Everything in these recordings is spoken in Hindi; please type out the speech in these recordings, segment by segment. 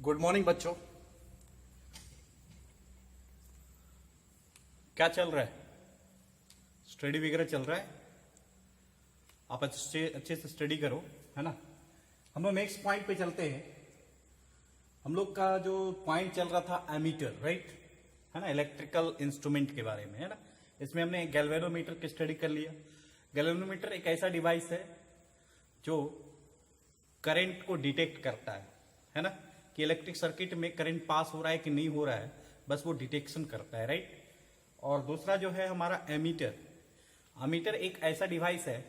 गुड मॉर्निंग बच्चों। क्या चल रहा है? स्टडी वगैरह चल रहा है? आप अच्छे से स्टडी करो, है ना। हम लोग नेक्स्ट पॉइंट पे चलते हैं। हम लोग का जो पॉइंट चल रहा था एमीटर, राइट, है ना, इलेक्ट्रिकल इंस्ट्रूमेंट के बारे में, है ना। इसमें हमने गैल्वेनोमीटर की स्टडी कर लिया। गैल्वेनोमीटर एक ऐसा डिवाइस है जो करंट को डिटेक्ट करता है ना, कि इलेक्ट्रिक सर्किट में करंट पास हो रहा है कि नहीं हो रहा है, बस वो डिटेक्शन करता है, राइट। और दूसरा जो है हमारा एमीटर। एमीटर एक ऐसा डिवाइस है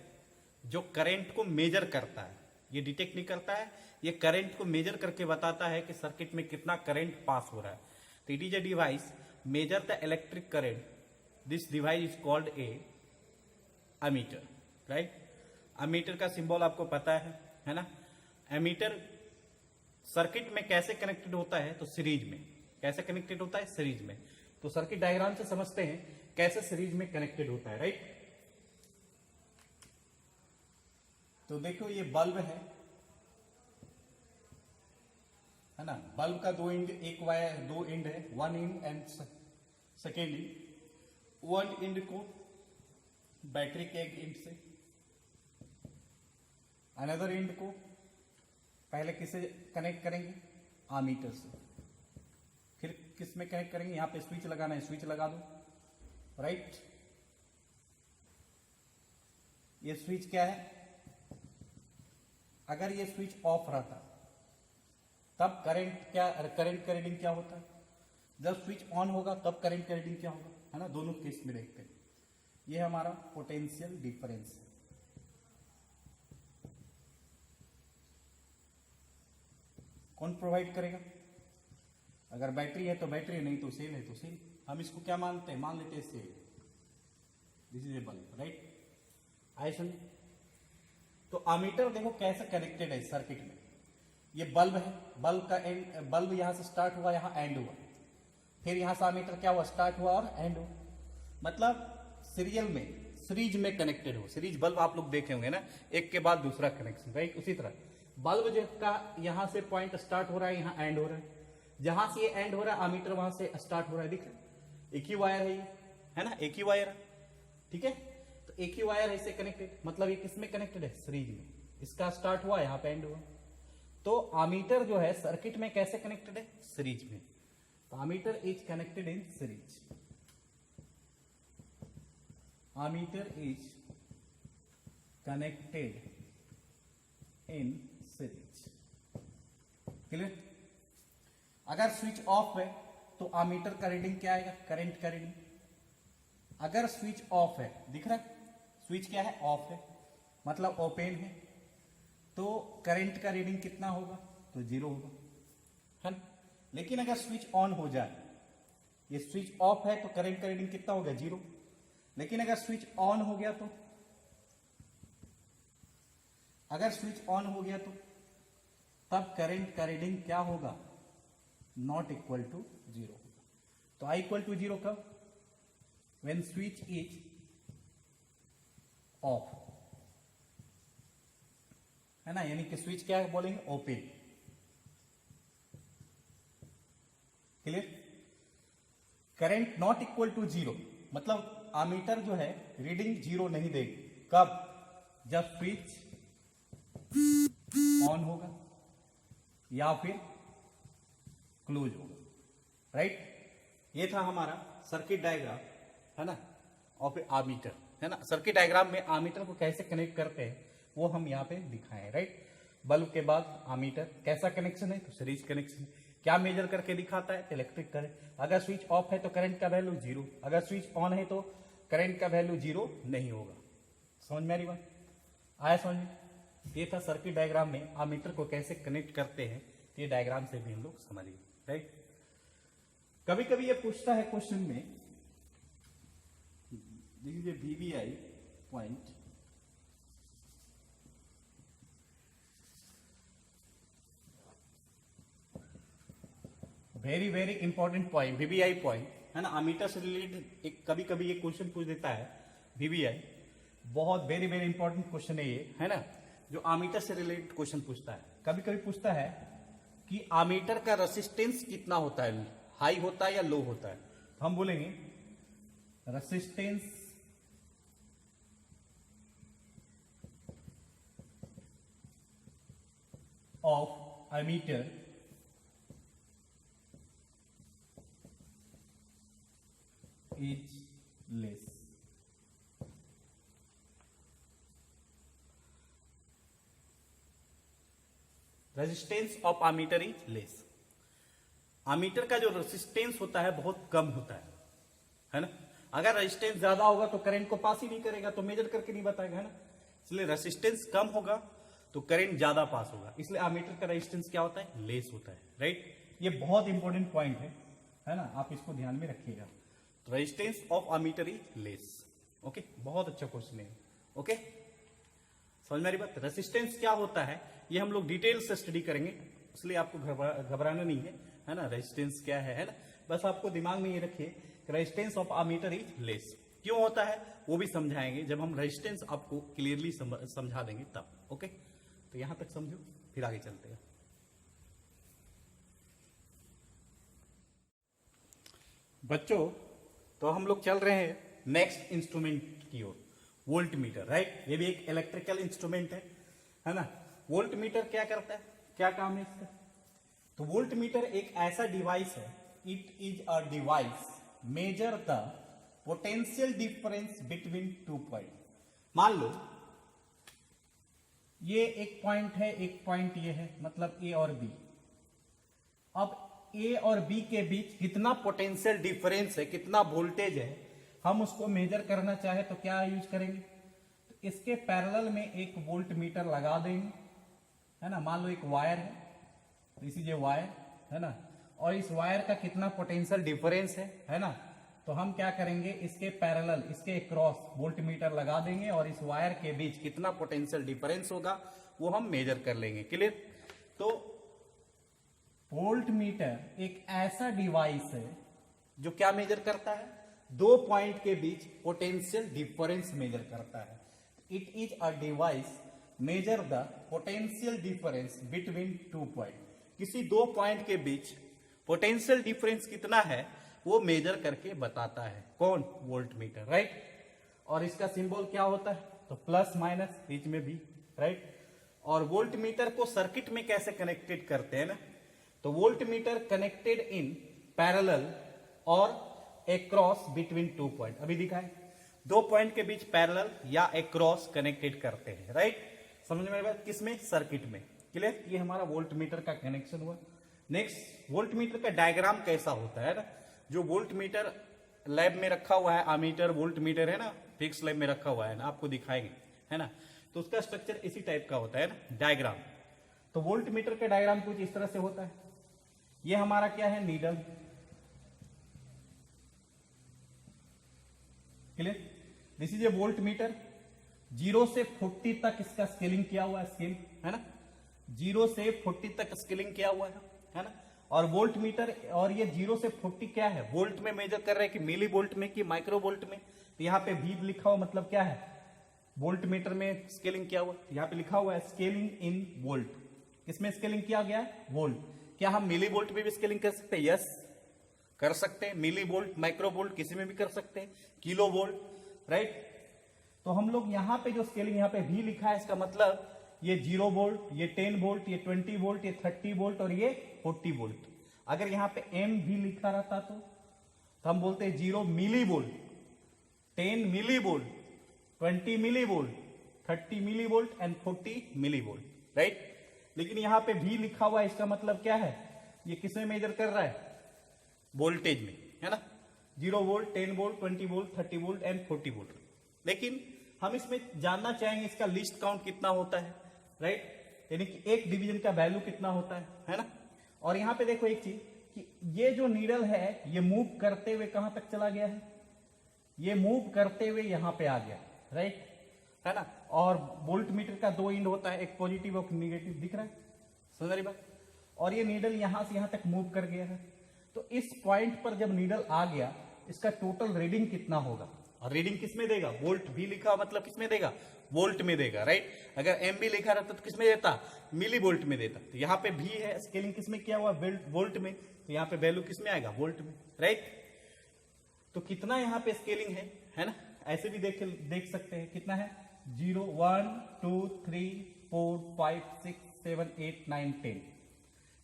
जो करंट को मेजर करता है। ये डिटेक्ट नहीं करता है, ये करंट को मेजर करके बताता है कि सर्किट में कितना करंट पास हो रहा है। तो it is a device measure the electric current. This device is called a ammeter, right. Ammeter का सिंबल आपको पता है ना। एमीटर सर्किट में कैसे कनेक्टेड होता है? तो सीरीज में। कैसे कनेक्टेड होता है? सीरीज में। तो सर्किट डायग्राम से समझते हैं कैसे सीरीज में कनेक्टेड होता है, राइट। तो देखो ये बल्ब है ना। बल्ब का दो एंड, एक वायर, दो एंड है, one and and second and. One and को बैटरी के एक एंड से, अनदर एंड को पहले किसे कनेक्ट करेंगे? एमीटर से। फिर किस में कनेक्ट करेंगे? यहां पे स्विच लगाना है, स्विच लगा दो, राइट। ये स्विच क्या है? अगर ये स्विच ऑफ रहता तब करंट का रीडिंग क्या होता है? जब स्विच ऑन होगा तब करंट का रीडिंग क्या होगा, है ना। दोनों केस में देखते हैं। ये हमारा पोटेंशियल डिफरेंस है। कौन प्रोवाइड करेगा? अगर बैटरी है तो बैटरी, नहीं तो सेल है तो सेल। हम इसको क्या मानते हैं? मान लेते हैं cell. This is a bulb, right. आए समझे? तो एमीटर देखो कैसे कनेक्टेड है सर्किट में। ये बल्ब है, बल्ब का एंड, बल्ब यहां से स्टार्ट हुआ, यहां एंड हुआ, फिर यहां से एमीटर क्या हुआ? स्टार्ट हुआ और एंड हुआ। मतलब सीरियल में, सीरीज में कनेक्टेड हो। सीरीज बल्ब आप लोग देखे होंगे ना, एक के बाद दूसरा कनेक्शन, राइट। उसी तरह बल्ब जिसका यहां से पॉइंट स्टार्ट हो रहा है, यहां एंड हो रहा है, जहां से ये एंड हो रहा है एमीटर वहां से स्टार्ट हो रहा है, दिख रहा है। एक ही वायर है ये, है ना, एक ही वायर है, ठीक है। तो एक ही वायर है, इससे कनेक्टेड, मतलब ये किसमें कनेक्टेड है? सीरीज में। इसका स्टार्ट हुआ, यहां पे एंड हुआ। तो एमीटर जो है सर्किट में कैसे कनेक्टेड है? सीरीज में। तो ammeter is connected in series. Ammeter is connected in series. Clear? अगर स्विच ऑफ है तो एमीटर का रीडिंग क्या आएगा? करंट का रीडिंग। अगर स्विच ऑफ है, दिख रहा है, स्विच क्या है? ऑफ है, मतलब ओपन है, तो करंट का रीडिंग कितना होगा? तो 0 होगा, है ना। लेकिन अगर स्विच ऑन हो जाए, ये स्विच ऑफ है तो करंट का रीडिंग कितना होगा? 0। लेकिन अगर स्विच ऑन हो गया तो, अगर स्विच ऑन हो गया तो तब करंट का रीडिंग क्या होगा? नॉट इक्वल टू 0 होगा। तो आई इक्वल टू 0 कब? व्हेन स्विच इज ऑफ, है ना। यानी कि स्विच क्या बोलेंगे? Open. Clear? Current not equal to 0, मतलब एमीटर जो है रीडिंग 0 नहीं देगी। कब? जब स्विच ऑन होगा या फिर क्लोज होगा, राइट। ये था हमारा सर्किट डायग्राम, है ना, और फिर एमीटर, है ना। सर्किट डायग्राम में एमीटर को कैसे कनेक्ट करते हैं वो हम यहाँ पे दिखाएं, राइट। बल्ब के बाद एमीटर कैसा कनेक्शन है? तो सीरीज कनेक्शन। क्या मेजर करके दिखाता है? Electric current. अगर स्विच ऑफ है तो करंट का वैल्यू 0, अगर स्विच ऑन है तो करंट का वैल्यू 0 नहीं होगा। समझ में आ रही बात? आया समझ में? ये था सर्किट डायग्राम में एमीटर को कैसे कनेक्ट करते हैं। ये डायग्राम से भी हम लोग समझिए, राइट। कभी कभी ये पूछता है क्वेश्चन में, this is A VVI point, very very important point, VVI point, है ना। एमीटर से रिलेटेड एक कभी कभी ये क्वेश्चन पूछ देता है वीवीआई। बहुत वेरी वेरी इंपॉर्टेंट क्वेश्चन है ये, है ना, जो एमीटर से रिलेटेड क्वेश्चन पूछता है। कभी कभी पूछता है कि आमीटर का रेसिस्टेंस कितना होता है, हाई होता है या लो होता है। तो हम बोलेंगे resistance of ammeter is less. Resistance of ammeter is less. Ammeter का जो रेजिस्टेंस होता है बहुत कम होता है ना। अगर रेजिस्टेंस ज्यादा होगा तो करंट को पास ही नहीं करेगा, तो मेजर करके नहीं बताएगा, है ना। इसलिए रेजिस्टेंस कम होगा तो करंट ज्यादा पास होगा, इसलिए आमीटर का रेजिस्टेंस क्या होता है, लेस होता है, राइट। ये बहुत इंपॉर्टेंट पॉइंट है ना, आप इसको ध्यान में रखिएगा। Resistance of ammeter is less. Okay, बहुत अच्छा क्वेश्चन है। ओके, समझ में आ रही बात। रेजिस्टेंस क्या होता है ये हम लोग डिटेल से स्टडी करेंगे, इसलिए आपको घबराना नहीं है ना। रेजिस्टेंस क्या है ना, बस आपको दिमाग में ये रखिए resistance of ammeter is less. क्यों होता है वो भी समझाएंगे जब हम रेजिस्टेंस आपको क्लियरली समझा देंगे तब। ओके, तो यहां तक समझो, फिर आगे चलते हैं। बच्चों, तो हम लोग चल रहे हैं नेक्स्ट इंस्ट्रूमेंट की ओर, वोल्ट मीटर, राइट। ये भी एक इलेक्ट्रिकल इंस्ट्रूमेंट है ना। वोल्ट मीटर क्या करता है, क्या काम है इसका। तो वोल्ट मीटर एक ऐसा डिवाइस है, it is a device measure the potential difference between two point. मान लो ये एक पॉइंट है, एक पॉइंट ये है, मतलब ए और बी। अब ए और बी के बीच कितना पोटेंशियल डिफरेंस है, कितना वोल्टेज है, हम उसको मेजर करना चाहे तो क्या यूज करेंगे, तो इसके पैरेलल में एक वोल्ट मीटर लगा देंगे, है ना। मान लो एक वायर है, तो इसी जो वायर है ना, और इस वायर का कितना पोटेंशियल डिफरेंस है ना। तो हम क्या करेंगे, इसके पैरेलल, इसके क्रॉस वोल्ट मीटर लगा देंगे और इस वायर के बीच कितना पोटेंशियल डिफरेंस होगा वो हम मेजर कर लेंगे। क्लियर। तो वोल्ट मीटर एक ऐसा डिवाइस है जो क्या मेजर करता है, दो पॉइंट के बीच पोटेंशियल डिफरेंस मेजर करता है। It is a device measure the potential difference between two point. किसी दो पॉइंट के बीच पोटेंशियल डिफरेंस कितना है वो मेजर करके बताता है। कौन, वोल्ट मीटर, राइट। और इसका सिंबल क्या होता है, तो प्लस माइनस, बीच में भी, राइट। और वोल्ट मीटर को सर्किट में कैसे कनेक्टेड करते हैं ना, तो volt meter connected in parallel और एक्रॉस बिटवीन टू पॉइंट। अभी दिखाए, दो पॉइंट के बीच पैरेलल या एक्रॉस कनेक्टेड करते हैं, राइट। समझ में बात, किसमें, सर्किट में। क्लियर। ये हमारा वोल्ट मीटर का कनेक्शन हुआ। नेक्स्ट, वोल्ट मीटर का डायग्राम कैसा होता है ना। जो वोल्ट मीटर लैब में रखा हुआ है, अमीटर वोल्ट मीटर है ना, फिक्स लैब में रखा हुआ है ना, आपको दिखाएंगे, है ना। तो उसका स्ट्रक्चर इसी टाइप का होता है ना, डायग्राम। तो वोल्ट मीटर का डायग्राम कुछ इस तरह से होता है। ये हमारा क्या है, needle. Clear. This is A volt meter. 0 से 40 तक इसका स्केलिंग किया हुआ है, स्केल, है ना। 0 से 40 तक स्केलिंग किया हुआ है ना। और वोल्ट मीटर, और ये 0 से 40 क्या है, वोल्ट में मेजर कर रहे हैं कि मिली वोल्ट में कि माइक्रो वोल्ट में। तो यहाँ पे भी लिखा हुआ मतलब क्या है, वोल्ट मीटर में स्केलिंग किया हुआ। यहाँ पे लिखा हुआ है स्केलिंग इन वोल्ट। किसमें स्केलिंग किया गया है, वोल्ट। क्या हम मिली वोल्ट में भी स्केलिंग कर सकते हैं, यस कर सकते हैं। मिली वोल्ट, माइक्रो वोल्ट किसी में भी कर सकते हैं, किलो वोल्ट, राइट। तो हम लोग यहाँ पे जो स्केलिंग यहाँ पे भी लिखा है, इसका मतलब ये 0 वोल्ट, ये 10 वोल्ट, ये 20 वोल्ट, ये 30 वोल्ट और ये 40 वोल्ट। अगर यहाँ पे एम भी लिखा रहता तो हम बोलते हैं 0 millivolt, 10 millivolt, 20 millivolt, 30 millivolt and 40 millivolt, right. लेकिन यहाँ पे भी लिखा हुआ है, इसका मतलब क्या है, ये किसमें मेजर कर रहा है, वोल्टेज में, है ना। 0 volt, 10 volt, 20 volt, 30 volt and 40 volt. लेकिन हम इसमें जानना चाहेंगे इसका लीस्ट काउंट कितना होता है, राइट। यानी कि एक डिवीजन का वैल्यू कितना होता है ना। और यहां पे देखो एक चीज कि ये जो नीडल है ये मूव करते हुए कहां तक चला गया है, ये मूव करते हुए यहां पे आ गया, राइट, है ना। और वोल्ट मीटर का दो एंड होता है, एक पॉजिटिव और नेगेटिव, दिख रहा है, समझ रही बात। और ये नीडल यहां से यहां तक मूव कर गया है। तो इस पॉइंट पर जब नीडल आ गया, इसका टोटल रीडिंग कितना होगा, और रीडिंग किस में देगा, वोल्ट भी लिखा मतलब किस में देगा, वोल्ट में देगा, राइट। अगर एम भी लिखा रहता तो किस में देता, मिली वोल्ट में देता। तो यहाँ पे भी है, स्केलिंग किस में किया हुआ, वोल्ट में, तो यहाँ पे वैल्यू किस में आएगा, वोल्ट में, राइट। तो कितना यहाँ पे स्केलिंग है ना, ऐसे भी देख सकते हैं कितना है, 0 1 2 3 4 5 6 7 8 9 10,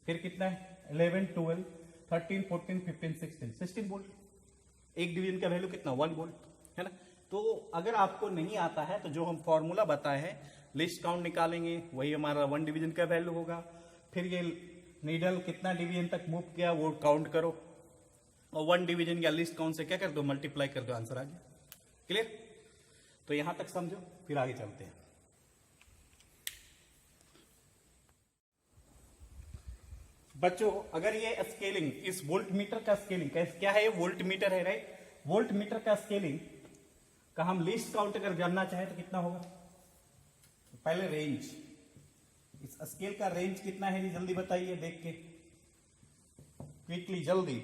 फिर कितना है 11 12 13 14 15 16 वोल्ट। एक डिवीजन का वैल्यू कितना, 1 वोल्ट, है ना। तो अगर आपको नहीं आता है तो जो हम फॉर्मूला बताए हैं, लिस्ट काउंट निकालेंगे, वही हमारा 1 डिवीजन का वैल्यू होगा। फिर ये नीडल कितना डिवीजन तक मूव किया वो काउंट करो, और 1 डिवीजन या लिस्ट काउंट से क्या कर दो, मल्टीप्लाई कर दो, आंसर आ गया। क्लियर। तो यहां तक समझो, फिर आगे चलते हैं। बच्चों अगर ये स्केलिंग, इस वोल्ट मीटर का स्केलिंग क्या है, ये वोल्ट मीटर है, राइट। वोल्ट मीटर का स्केलिंग का हम लिस्ट काउंट अगर जानना चाहे तो कितना होगा, तो पहले रेंज, इस स्केल का रेंज कितना है जी, जल्दी बताइए देख के, क्विकली जल्दी,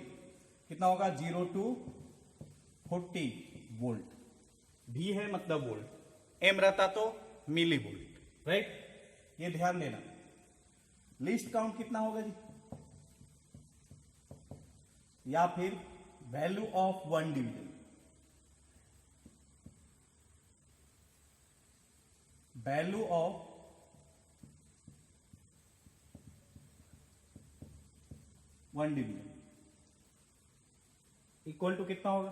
कितना होगा, 0 to 40 वोल्ट। भी है मतलब वोल्ट, एम रहता तो मिली वोल्ट, राइट। ये ध्यान देना। लिस्ट काउंट कितना होगा जी, या फिर value of 1 division, value of 1 division equal to कितना होगा,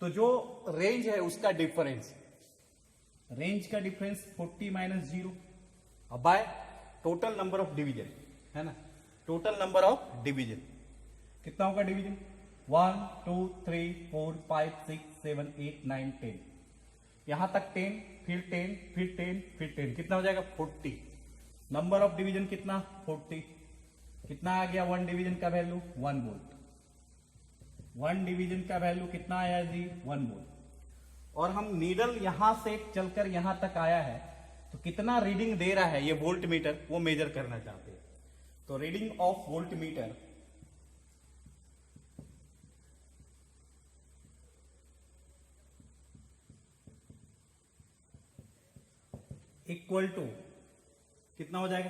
तो जो रेंज है उसका डिफरेंस, रेंज का difference 40 - 0 by total number of division, है ना, टोटल नंबर ऑफ डिवीजन कितना होगा, डिवीजन 1 2 3 4 5 6 7 8 9 10, यहां तक 10, फिर 10 फिर 10 फिर 10, कितना हो जाएगा 40। नंबर ऑफ डिवीजन कितना 40, कितना आ गया 1 डिवीजन का वैल्यू 1 वोल्ट, 1 डिवीजन का वैल्यू कितना आया जी 1 वोल्ट। और हम नीडल यहां से चलकर यहां तक आया है, तो कितना रीडिंग दे रहा है ये वोल्ट मीटर, वो मेजर करना चाहते हैं। तो reading of voltmeter equal to कितना हो जाएगा,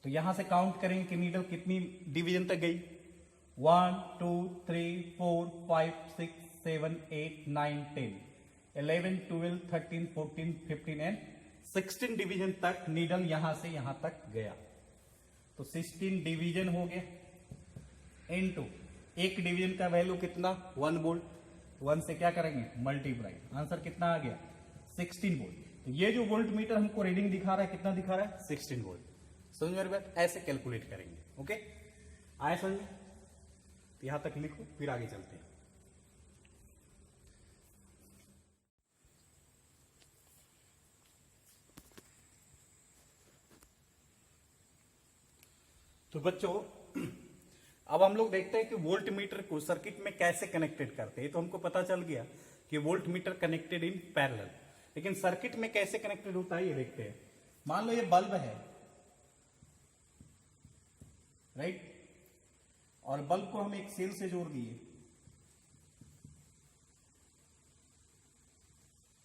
तो यहां से काउंट करेंगे कि नीडल कितनी डिवीजन तक गई, 1 2 3 4 5 6 7 8 9 10 11 12 13 14 15 एंड 16 डिवीजन तक नीडल यहां से यहां तक गया। तो 16 डिवीजन हो गया इनटू एक डिवीजन का वैल्यू कितना 1 वोल्ट, 1 से क्या करेंगे मल्टीप्लाई, आंसर कितना आ गया 16 वोल्ट। तो ये जो वोल्ट मीटर हमको रीडिंग दिखा रहा है कितना दिखा रहा है 16 वोल्ट। समझ मेरी बात, ऐसे कैलकुलेट करेंगे, ओके आए समझ में। तो यहां तक लिखो, फिर आगे चलते हैं। तो बच्चों अब हम लोग देखते हैं कि वोल्ट मीटर को सर्किट में कैसे कनेक्टेड करते हैं। तो हमको पता चल गया कि volt meter connected in parallel, लेकिन सर्किट में कैसे कनेक्टेड होता है ये देखते हैं। मान लो ये बल्ब है, राइट, और बल्ब को हम एक सेल से जोड़ दिए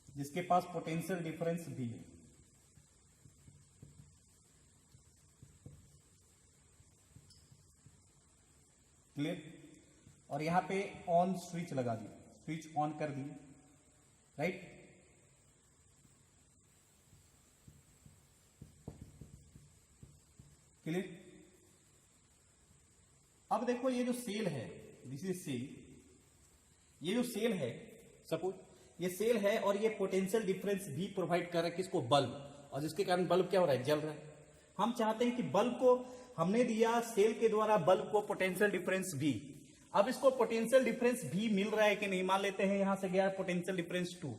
जिसके पास पोटेंशियल डिफरेंस भी है, क्लियर। और यहां पे ऑन स्विच लगा दिया, स्विच ऑन कर दिए, राइट। क्लियर। अब देखो ये जो सेल है, दिस इज सेल, ये जो सेल है सपोज ये सेल है और ये पोटेंशियल डिफरेंस भी प्रोवाइड कर रहा है किसको, बल्ब, और जिसके कारण बल्ब क्या हो रहा है, जल रहा है। हम चाहते हैं कि बल्ब को हमने दिया सेल के द्वारा बल्ब को पोटेंशियल डिफरेंस भी, अब इसको पोटेंशियल डिफरेंस भी मिल रहा है कि नहीं, मान लेते हैं यहां से गया पोटेंशियल डिफरेंस 2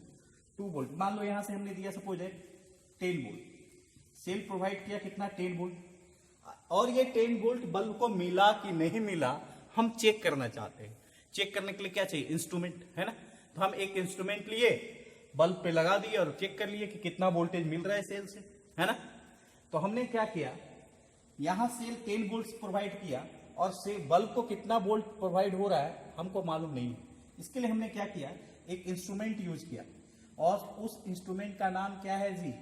वोल्ट, मान लो यहां से हमने दिया सपोज है 10 वोल्ट, सेल प्रोवाइड किया कितना 10 वोल्ट, और ये 10 वोल्ट बल्ब को मिला कि नहीं मिला हम चेक करना चाहते हैं। चेक करने के लिए क्या चाहिए, इंस्ट्रूमेंट, है ना। तो हम एक इंस्ट्रूमेंट लिए, बल्ब पे लगा दिए और चेक कर लिए कि कितना वोल्टेज मिल रहा है सेल से, है ना। तो हमने क्या किया, यहां सेल 10 वोल्ट प्रोवाइड किया और से बल्ब को कितना वोल्ट प्रोवाइड हो रहा है हमको मालूम नहीं, इसके लिए हमने क्या किया, एक इंस्ट्रूमेंट यूज किया, और उस इंस्ट्रूमेंट का नाम क्या है जी,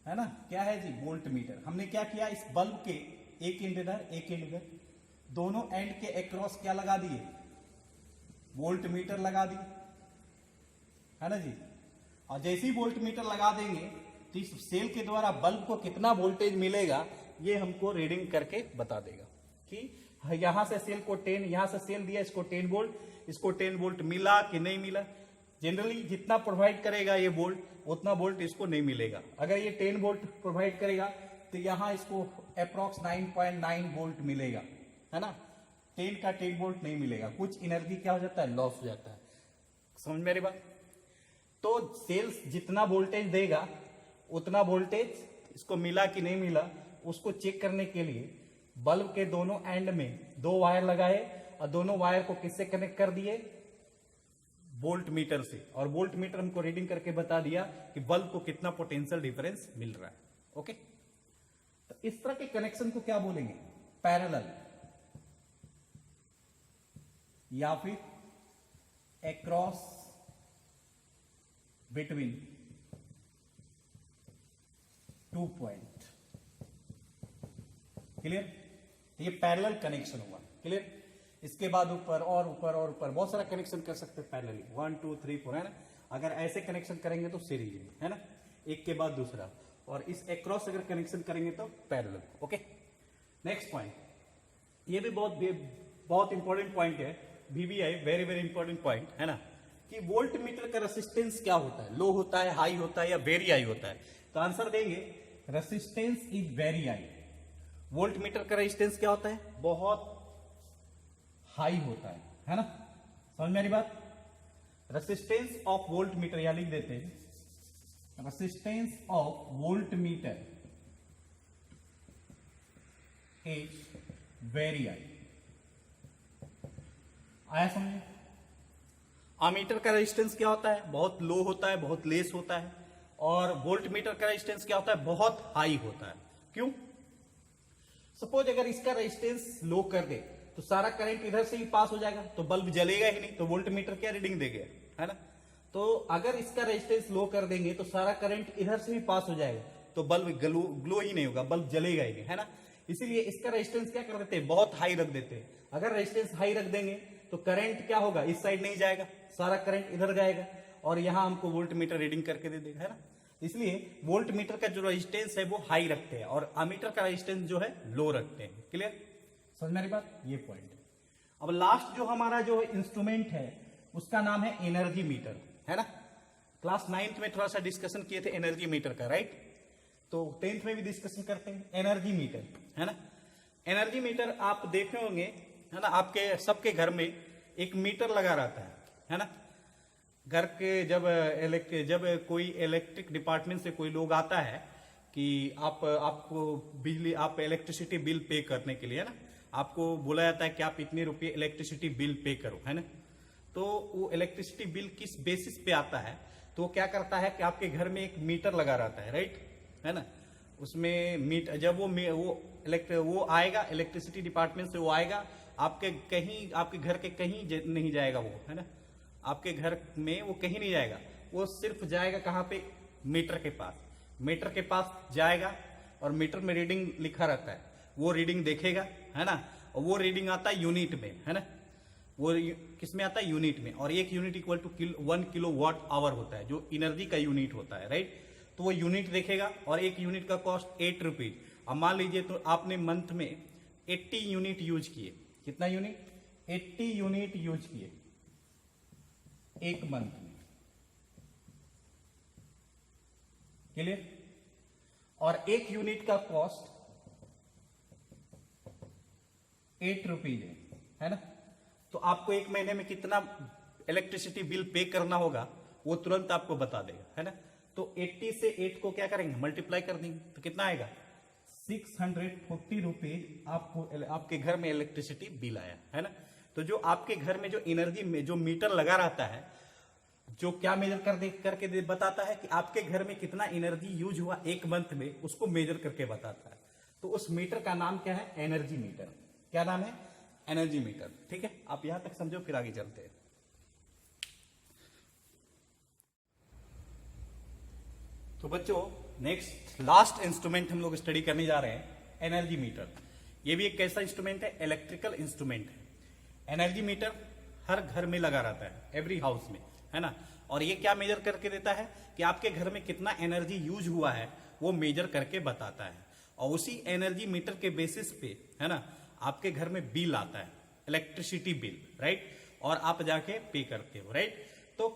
है ना, क्या है जी, वोल्ट मीटर। हमने क्या किया, इस बल्ब के एक एंड इधर दोनों एंड के अक्रॉस क्या लगा दिए, वोल्ट मीटर लगा दिए, है ना जी। और जैसे ही वोल्ट मीटर लगा देंगे तो इस सेल के द्वारा बल्ब को कितना वोल्टेज मिलेगा ये हमको रीडिंग करके बता देगा कि यहां से सेल को 10, यहां से सेल दिया इसको 10 वोल्ट, इसको 10 वोल्ट मिला कि नहीं मिला। जनरली जितना प्रोवाइड करेगा ये वोल्ट उतना वोल्ट इसको नहीं मिलेगा। अगर ये 10 वोल्ट प्रोवाइड करेगा तो यहां इसको अप्रोक्स 9.9 वोल्ट मिलेगा, है ना। 10 का 10 वोल्ट नहीं मिलेगा, कुछ एनर्जी क्या हो जाता है, लॉस हो जाता है। समझ मेरी बात। तो सेल्स जितना वोल्टेज देगा उतना वोल्टेज इसको मिला कि नहीं मिला उसको चेक करने के लिए बल्ब के दोनों एंड में 2 वायर लगाए और दोनों वायर को किससे कनेक्ट कर दिए, वोल्ट मीटर से। और वोल्ट मीटर हमको रीडिंग करके बता दिया कि बल्ब को कितना पोटेंशियल डिफरेंस मिल रहा है। ओके, तो इस तरह के कनेक्शन को क्या बोलेंगे, पैरेलल या फिर अक्रॉस बिटवीन 2 पॉइंट। क्लियर, ये पैरेलल कनेक्शन हुआ। क्लियर, इसके बाद ऊपर और ऊपर और ऊपर बहुत सारा कनेक्शन कर सकते हैं पैरेलली, 1 2 3 4, है ना। अगर ऐसे कनेक्शन करेंगे तो सीरीज में, है ना, एक के बाद दूसरा। और इस अक्रॉस अगर कनेक्शन करेंगे तो पैरेलल। ओके, नेक्स्ट पॉइंट, ये भी बहुत इंपॉर्टेंट पॉइंट है, VVI, very very important point, है ना, कि वोल्ट मीटर का रेसिस्टेंस क्या होता है, लो होता है, हाई होता है या वेरी हाई होता है। तो आंसर देंगे resistance is very high. Volt meter का रेजिस्टेंस क्या होता है, बहुत हाई होता है ना। समझ में आ रही बात। रेसिस्टेंस ऑफ वोल्ट मीटर, या लिख देते हैं resistance of volt meter is very high. आया समझे। अमीटर का रेजिस्टेंस क्या होता है, बहुत लो होता है, बहुत लेस होता है। और वोल्ट मीटर का रेजिस्टेंस क्या होता है, बहुत हाई होता है। क्यों, सपोज अगर इसका रेजिस्टेंस लो कर दे तो सारा करंट इधर से ही पास हो जाएगा, तो बल्ब जलेगा ही नहीं, तो वोल्ट मीटर क्या रीडिंग देगा, है ना। तो अगर इसका रेजिस्टेंस लो कर देंगे तो सारा करंट इधर से भी पास हो जाएगा, तो बल्ब ग्लो ही नहीं होगा, बल्ब जलेगा ही नहीं, है ना। इसीलिए इसका रेजिस्टेंस क्या कर देते हैं, बहुत हाई रख देते हैं। अगर रेजिस्टेंस हाई रख देंगे तो करंट क्या होगा, इस साइड नहीं जाएगा, सारा करंट इधर जाएगा, और यहां हमको वोल्ट मीटर रीडिंग करके दे देगा, है ना। इसलिए वोल्ट मीटर का जो रेजिस्टेंस है वो हाई रखते हैं और अमीटर का रेजिस्टेंस जो है लो रखते हैं। क्लियर, समझ में आ रही बात। ये पॉइंट। अब लास्ट जो हमारा जो इंस्ट्रूमेंट है उसका नाम है एनर्जी मीटर, है ना। क्लास 9th में थोड़ा सा डिस्कशन किए थे एनर्जी मीटर का, राइट। तो 10th में भी डिस्कशन करते हैं एनर्जी मीटर, है ना। एनर्जी मीटर आप देखे होंगे, है ना, आपके सबके घर में एक मीटर लगा रहता है ना। घर के जब कोई इलेक्ट्रिक डिपार्टमेंट से कोई लोग आता है कि आपको बिजली, आप इलेक्ट्रिसिटी बिल पे करने के लिए, है ना, आपको बोला जाता है कि आप इतने रुपये इलेक्ट्रिसिटी बिल पे करो, है ना। तो वो इलेक्ट्रिसिटी बिल किस बेसिस पे आता है, तो वो क्या करता है कि आपके घर में एक मीटर लगा रहता है, राइट, है ना। उसमें मीटर जब वो आएगा इलेक्ट्रिसिटी डिपार्टमेंट से, वो आएगा आपके घर के कहीं नहीं जाएगा वो, है ना। आपके घर में वो कहीं नहीं जाएगा, वो सिर्फ जाएगा कहाँ पे, मीटर के पास। मीटर के पास जाएगा और मीटर में रीडिंग लिखा रहता है, वो रीडिंग देखेगा, है ना। और वो रीडिंग आता है यूनिट में, है ना। वो किस में आता है, यूनिट में। और एक unit equal to 1 kilowatt hour होता है, जो एनर्जी का यूनिट होता है, राइट। तो वो यूनिट देखेगा और एक यूनिट का कॉस्ट 8 रुपीज। अब मान लीजिए तो आपने मंथ में 80 यूनिट यूज किए। कितना यूनिट, 80 यूनिट यूज किए एक मंथ में। क्लियर। और एक यूनिट का कॉस्ट 8 रुपीज है ना। तो आपको एक महीने में कितना इलेक्ट्रिसिटी बिल पे करना होगा वो तुरंत आपको बता देगा, है ना। तो 80 से 8 को क्या करेंगे, मल्टीप्लाई कर देंगे, तो कितना आएगा, 640 रुपीज आपको आपके घर में इलेक्ट्रिसिटी बिल आया, है ना। तो जो आपके घर में जो एनर्जी में जो मीटर लगा रहता है, जो क्या मेजर करके बताता है कि आपके घर में कितना एनर्जी यूज हुआ एक मंथ में, उसको मेजर करके बताता है। तो उस मीटर का नाम क्या है, एनर्जी मीटर। क्या नाम है, एनर्जी मीटर। ठीक है, आप यहां तक समझो, फिर आगे चलते हैं। तो बच्चों नेक्स्ट लास्ट इंस्ट्रूमेंट हम लोग स्टडी करने जा रहे हैं एनर्जी मीटर। ये भी एक कैसा इंस्ट्रूमेंट है? इलेक्ट्रिकल इंस्ट्रूमेंट है। एनर्जी मीटर हर घर में लगा रहता है, एवरी हाउस में, है ना। और ये क्या मेजर करके देता है कि आपके घर में कितना एनर्जी यूज हुआ है वो मेजर करके बताता है। और उसी एनर्जी मीटर के बेसिस पे, है ना, आपके घर में बिल आता है, इलेक्ट्रिसिटी बिल, राइट, और आप जाके पे करते हो, राइट। तो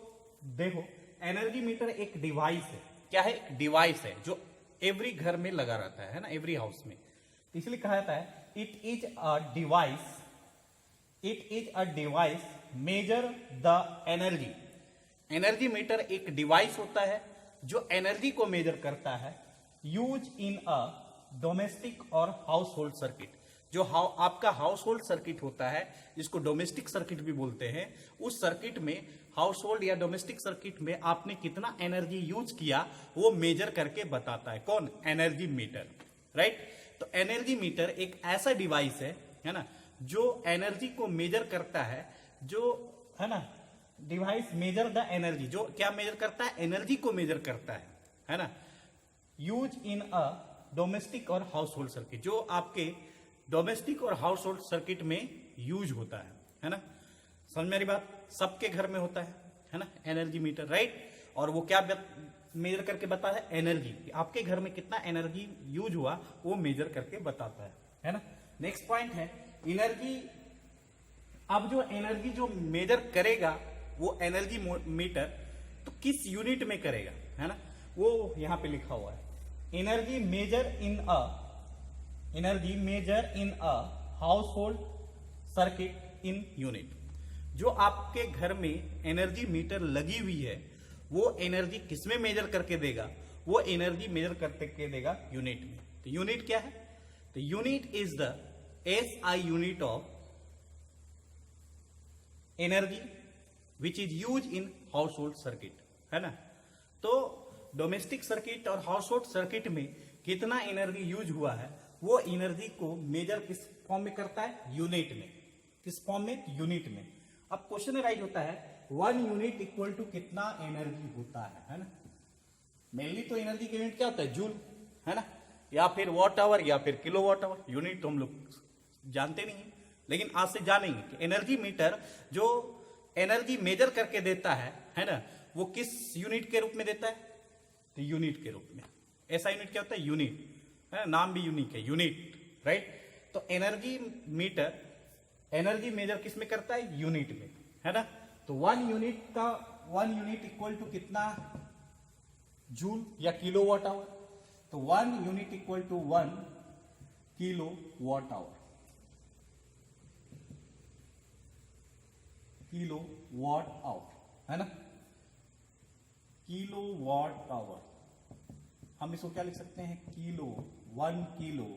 देखो एनर्जी मीटर एक डिवाइस है। क्या है? एक डिवाइस है जो एवरी घर में लगा रहता है ना, एवरी हाउस में। इसलिए कहा जाता है it is a device measure the energy. Energy meter एक डिवाइस होता है जो एनर्जी को मेजर करता है, यूज इन अ डोमेस्टिक और हाउस होल्ड सर्किट। जो आपका हाउस होल्ड सर्किट होता है, जिसको डोमेस्टिक सर्किट भी बोलते हैं, उस सर्किट में, हाउस होल्ड या डोमेस्टिक सर्किट में आपने कितना एनर्जी यूज किया वो मेजर करके बताता है। कौन? Energy meter, right. तो एनर्जी मीटर एक ऐसा डिवाइस है ना, जो एनर्जी को मेजर करता है, जो, है ना, डिवाइस मेजर द एनर्जी, जो क्या मेजर करता है? एनर्जी को मेजर करता है ना, यूज इन अ डोमेस्टिक और हाउस होल्ड सर्किट, जो आपके डोमेस्टिक और हाउस होल्ड सर्किट में यूज होता है ना। समझ में आ रही बात? सबके घर में होता है ना एनर्जी मीटर, राइट। और वो क्या मेजर करके बताता है? एनर्जी, आपके घर में कितना एनर्जी यूज हुआ वो मेजर करके बताता है ना। नेक्स्ट पॉइंट है एनर्जी। अब जो एनर्जी जो मेजर करेगा वो एनर्जी मीटर, तो किस यूनिट में करेगा, है ना, वो यहां पे लिखा हुआ है। Energy measure in a household circuit in unit. जो आपके घर में एनर्जी मीटर लगी हुई है वो एनर्जी किसमें मेजर करके देगा? वो एनर्जी मेजर करके देगा यूनिट में। तो यूनिट क्या है? तो unit is the SI unit of energy which is use in house hold circuit, है ना। तो डोमेस्टिक सर्किट और हाउस होल्ड सर्किट में कितना एनर्जी यूज हुआ है वो एनर्जी को मेजर किस फॉर्म में करता है? यूनिट में। किस फॉर्म में? यूनिट में। अब क्वेश्चन राइज होता है 1 यूनिट इक्वल टू कितना एनर्जी होता है ना। मेनली तो एनर्जी का यूनिट क्या होता है? जूल, है ना, या फिर वॉट आवर या फिर किलो वॉट आवर। यूनिट तो हम लोग जानते नहीं है, लेकिन आज से जानेंगे कि एनर्जी मीटर जो एनर्जी मेजर करके देता है ना, वो किस यूनिट के रूप में देता है? तो यूनिट के रूप में। ऐसा यूनिट क्या होता है? यूनिट, है ना, नाम भी यूनिक है, यूनिट, राइट। तो एनर्जी मीटर एनर्जी मेजर किस में करता है? यूनिट में, है ना। तो 1 यूनिट इक्वल टू कितना जूल या किलो वॉट आवर? तो 1 unit equal to 1 kilowatt hour. Kilowatt hour, है ना, किलो वॉट आवर। हम इसको क्या लिख सकते हैं? Kilo, 1 kilo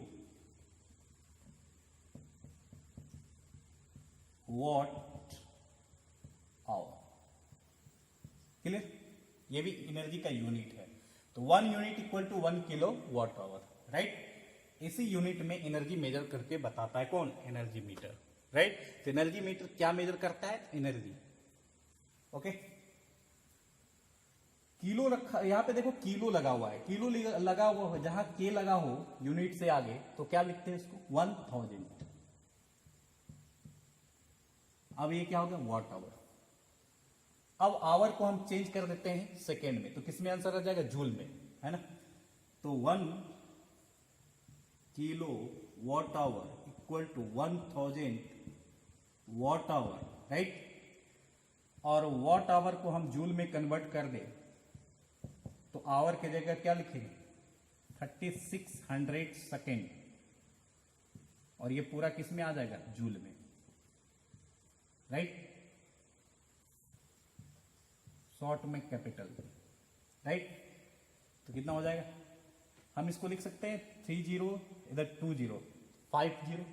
watt hour. Clear? ये भी एनर्जी का यूनिट है। तो 1 unit equal to 1 kilowatt hour, right. इसी यूनिट में एनर्जी मेजर करके बताता है कौन? Energy meter, right. तो एनर्जी मीटर क्या मेजर करता है? एनर्जी। ओके, किलो रखा, यहां पे देखो किलो लगा हुआ है, किलो लगा हुआ है, जहां के लगा हो यूनिट से आगे तो क्या लिखते हैं इसको? 1000। अब ये क्या हो गया? Watt hour. अब आवर को हम चेंज कर देते हैं सेकेंड में, तो किसमें आंसर आ जाएगा? जूल में, है ना। तो 1 kilowatt hour equal to 1000 watt hour, right. और वॉट आवर को हम जूल में कन्वर्ट कर दें तो आवर की जगह क्या लिखेंगे? 3600 सेकेंड। और ये पूरा किस में आ जाएगा? जूल में, राइट। शॉर्ट में कैपिटल, राइट। तो कितना हो जाएगा? हम इसको लिख सकते हैं 30, इधर 20, 50।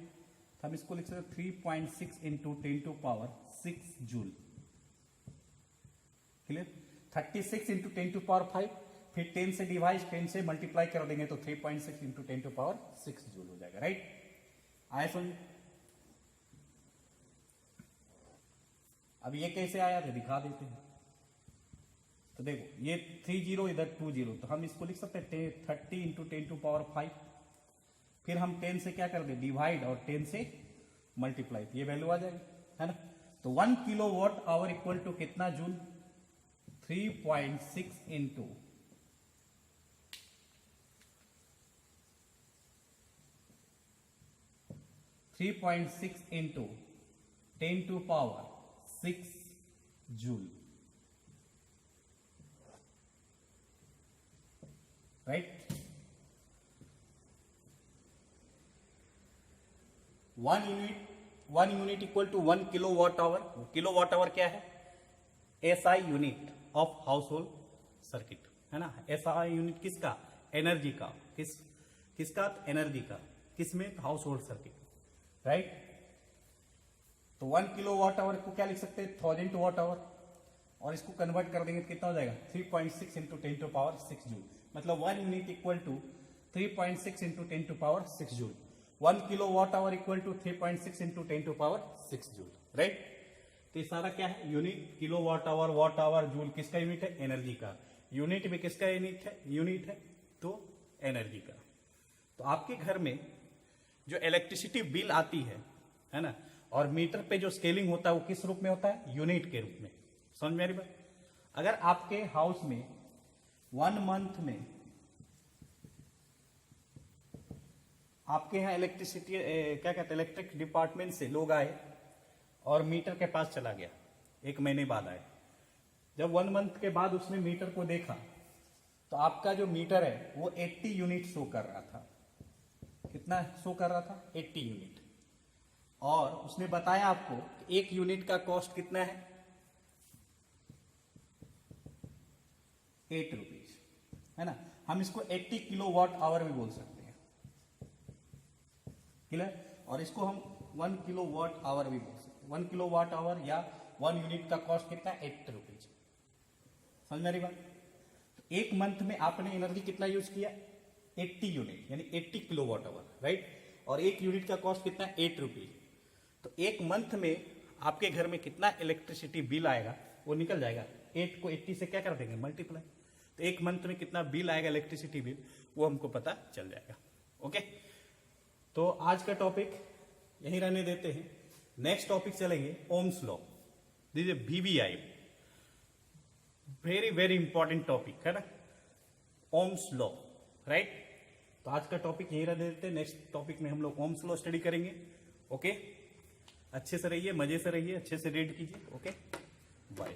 तो हम इसको लिख सकते हैं 3.6 इंटू 10⁻6 जूल। क्लियर? 36 इंटू 10⁻5, फिर 10 से डिवाइड, 10 से मल्टीप्लाई कर देंगे तो 3.6 इंटू 10⁻6 जूल हो जाएगा, राइट। आया समझ? अब ये कैसे आया था दिखा देते हैं। तो देखो ये 30 इधर 20, तो हम इसको लिख सकते हैं 30 इंटू 10⁵। फिर हम 10 से क्या कर दे डिवाइड और 10 से मल्टीप्लाई, ये वैल्यू आ जाएगी, है ना। तो 1 किलोवाट आवर इक्वल टू कितना joule? 3.6 into 10⁶ joule, right. 1 unit equal to 1 kilowatt hour. Kilowatt hour क्या है? SI unit of household circuit, है ना। एसआई यूनिट किसका? एनर्जी का। किसका? एनर्जी का। किसमें? House hold circuit, right. तो 1 किलोवाट आवर को क्या लिख सकते हैं? 1000 वाट आवर, और इसको कन्वर्ट कर देंगे तो कितना हो जाएगा? 3.6 इंटू 10⁶ जूल। मतलब 1 unit equal to 3.6 into 10⁶ joule. 1 kilowatt hour equal to 3.6 into 10⁶ joule, right. तो ये सारा क्या है? Unit. Kilowatt hour, watt hour, joule किसका यूनिट है? एनर्जी का। यूनिट भी किसका यूनिट है? तो एनर्जी का। तो आपके घर में जो इलेक्ट्रिसिटी बिल आती है ना, और मीटर पे जो स्केलिंग होता है वो किस रूप में होता है? यूनिट के रूप में। समझ में आ रही बात? अगर आपके हाउस में 1 मंथ में आपके यहाँ इलेक्ट्रिसिटी क्या कहते हैं, इलेक्ट्रिक डिपार्टमेंट से लोग आए और मीटर के पास चला गया, 1 महीने बाद आए। जब 1 मंथ के बाद उसने मीटर को देखा तो आपका जो मीटर है वो 80 यूनिट शो कर रहा था। कितना शो कर रहा था? 80 यूनिट। और उसने बताया आपको कि 1 यूनिट का कॉस्ट कितना है? 8 रुपीज, है ना। हम इसको 80 किलोवाट आवर भी बोल सकते हैं, क्लियर। और इसको हम 1 किलोवाट आवर भी बोल सकते हैं। 1 किलोवाट आवर या 1 यूनिट का कॉस्ट कितना है? 8 रुपीज। समझ में आ रही बात? तो 1 मंथ में आपने एनर्जी कितना यूज किया? 80 यूनिट, यानी 80 किलोवाट आवर, राइट। और 1 यूनिट का कॉस्ट कितना है? 8 रुपीज। तो 1 मंथ में आपके घर में कितना इलेक्ट्रिसिटी बिल आएगा वो निकल जाएगा। 8 को 80 से क्या कर देंगे? मल्टीप्लाई। तो 1 मंथ में कितना बिल आएगा इलेक्ट्रिसिटी बिल वो हमको पता चल जाएगा। ओके, तो आज का टॉपिक यहीं रहने देते हैं। नेक्स्ट टॉपिक चलेंगे Ohm's law. This is VBI, very very important topic है ना, ओम्स लॉ, राइट। तो आज का टॉपिक यहीं रहने देते हैं। नेक्स्ट टॉपिक में हम लोग ओम्स लॉ स्टडी करेंगे। ओके, अच्छे से रहिए, मजे से रहिए, अच्छे से रीड कीजिए। Okay, bye.